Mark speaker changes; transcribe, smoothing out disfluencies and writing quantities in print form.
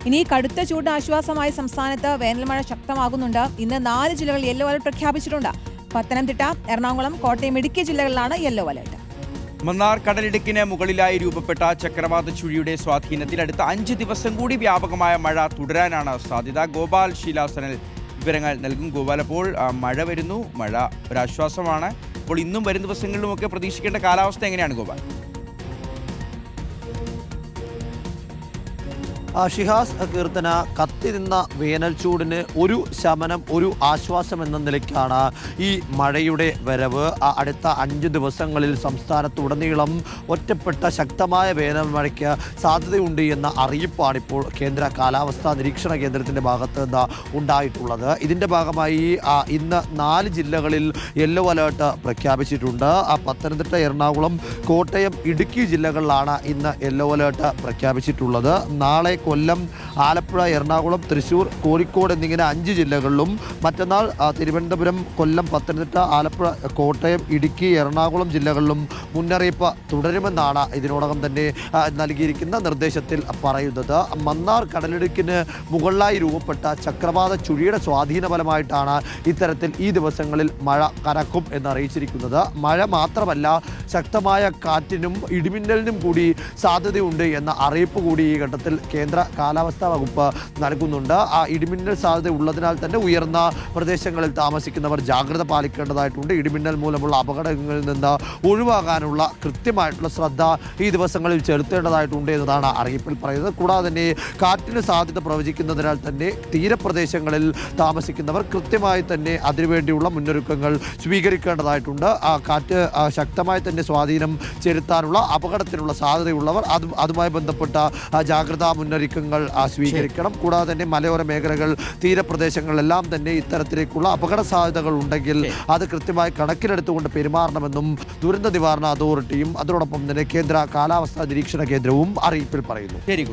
Speaker 1: ഇനി കടുത്ത ചൂടിന് ആശ്വാസമായി സംസ്ഥാനത്ത് വേനൽമഴ ശക്തമാകുന്നുണ്ട്. ഇന്ന് 4 ജില്ലകളിൽ യെല്ലോ അലർട്ട് പ്രഖ്യാപിച്ചിട്ടുണ്ട്. പത്തനംതിട്ട, എറണാകുളം, കോട്ടയം, ഇടുക്കി ജില്ലകളിലാണ് യെല്ലോ അലർട്ട്.
Speaker 2: മന്നാർ കടലിടുക്കിന് മുകളിലായി രൂപപ്പെട്ട ചക്രവാത ചുഴിയുടെ സ്വാധീനത്തിൽ അടുത്ത 5 ദിവസം കൂടി വ്യാപകമായ മഴ തുടരാനാണ് സാധ്യത. ഗോപാൽ ശീലാസനൽ വിവരങ്ങൾ നൽകും. ഗോപാൽ, അപ്പോൾ മഴ വരുന്നു, മഴ ഒരാശ്വാസമാണ്. അപ്പോൾ ഇന്നും വരും ദിവസങ്ങളിലുമൊക്കെ പ്രതീക്ഷിക്കേണ്ട കാലാവസ്ഥ എങ്ങനെയാണ് ഗോപാൽ?
Speaker 3: ഷിഹാസ്, കീർത്തന, കത്തിനിന്ന വേനൽ ചൂടിന് ഒരു ശമനം, ഒരു ആശ്വാസം എന്ന നിലയ്ക്കാണ് ഈ മഴയുടെ വരവ്. അടുത്ത 5 ദിവസങ്ങളിൽ സംസ്ഥാനത്തുടനീളം ഒറ്റപ്പെട്ട ശക്തമായ വേനൽ മഴയ്ക്ക് സാധ്യതയുണ്ട് എന്ന അറിയിപ്പാണ് ഇപ്പോൾ കേന്ദ്ര കാലാവസ്ഥാ നിരീക്ഷണ കേന്ദ്രത്തിൻ്റെ ഭാഗത്ത് നിന്ന് ഉണ്ടായിട്ടുള്ളത്. ഇതിൻ്റെ ഭാഗമായി ഇന്ന് 4 ജില്ലകളിൽ യെല്ലോ അലേർട്ട് പ്രഖ്യാപിച്ചിട്ടുണ്ട്. പത്തനംതിട്ട, എറണാകുളം, കോട്ടയം, ഇടുക്കി ജില്ലകളിലാണ് ഇന്ന് യെല്ലോ അലേർട്ട് പ്രഖ്യാപിച്ചിട്ടുള്ളത്. നാളെ കൊല്ലം, ആലപ്പുഴ, എറണാകുളം, തൃശ്ശൂർ, കോഴിക്കോട് എന്നിങ്ങനെ 5 ജില്ലകളിലും മറ്റന്നാൾ തിരുവനന്തപുരം, കൊല്ലം, പത്തനംതിട്ട, ആലപ്പുഴ, കോട്ടയം, ഇടുക്കി, എറണാകുളം ജില്ലകളിലും മുന്നറിയിപ്പ് തുടരുമെന്നാണ് ഇതിനോടകം തന്നെ നൽകിയിരിക്കുന്ന നിർദ്ദേശത്തിൽ പറയുന്നത്. മന്നാർ കടലിടുക്കിന് മുകളിലായി രൂപപ്പെട്ട ചക്രവാത ചുഴിയുടെ സ്വാധീന ഫലമായിട്ടാണ് ഇത്തരത്തിൽ ഈ ദിവസങ്ങളിൽ മഴ കനക്കും എന്നറിയിച്ചിരിക്കുന്നത്. മഴ മാത്രമല്ല, ശക്തമായ കാറ്റിനും ഇടിമിന്നലിനും കൂടി സാധ്യതയുണ്ട് എന്ന അറിയിപ്പ് കൂടി ഈ ഘട്ടത്തിൽ കേന്ദ്ര കാലാവസ്ഥാ വകുപ്പ് നൽകുന്നുണ്ട്. ആ ഇടിമിന്നൽ സാധ്യത ഉള്ളതിനാൽ തന്നെ ഉയർന്ന പ്രദേശങ്ങളിൽ താമസിക്കുന്നവർ ജാഗ്രത പാലിക്കേണ്ടതായിട്ടുണ്ട്. ഇടിമിന്നൽ മൂലമുള്ള അപകടങ്ങളിൽ നിന്ന് ഒഴിവാകാനുള്ള കൃത്യമായിട്ടുള്ള ശ്രദ്ധ ഈ ദിവസങ്ങളിൽ ചെലുത്തേണ്ടതായിട്ടുണ്ട് എന്നതാണ് അറിയിപ്പിൽ പറയുന്നത്. കൂടാതെ തന്നെ കാറ്റിന് സാധ്യത പ്രവചിക്കുന്നതിനാൽ തന്നെ തീരപ്രദേശങ്ങളിൽ താമസിക്കുന്നവർ കൃത്യമായി തന്നെ അതിനുവേണ്ടിയുള്ള മുന്നൊരുക്കങ്ങൾ സ്വീകരിക്കേണ്ടതായിട്ടുണ്ട്. ആ കാറ്റ് ശക്തമായി തന്നെ സ്വാധീനം ചെലുത്താനുള്ള അപകടത്തിനുള്ള സാധ്യതയുള്ളവർ അതുമായി ബന്ധപ്പെട്ട ജാഗ്രതാ മുന്നറിയിപ്പുകൾ സ്വീകരിക്കണം. കൂടാതെ തന്നെ മലയോര മേഖലകൾ, തീരപ്രദേശങ്ങളിലെല്ലാം തന്നെ ഇത്തരത്തിലേക്കുള്ള അപകട സാധ്യതകൾ ഉണ്ടെങ്കിൽ അത് കൃത്യമായി കണക്കിലെടുത്തുകൊണ്ട് പെരുമാറണമെന്നും ദുരന്ത നിവാരണ അതോറിറ്റിയും അതോടൊപ്പം തന്നെ കേന്ദ്ര കാലാവസ്ഥാ നിരീക്ഷണ കേന്ദ്രവും അറിയിപ്പിൽ പറയുന്നു.
Speaker 2: ശരി.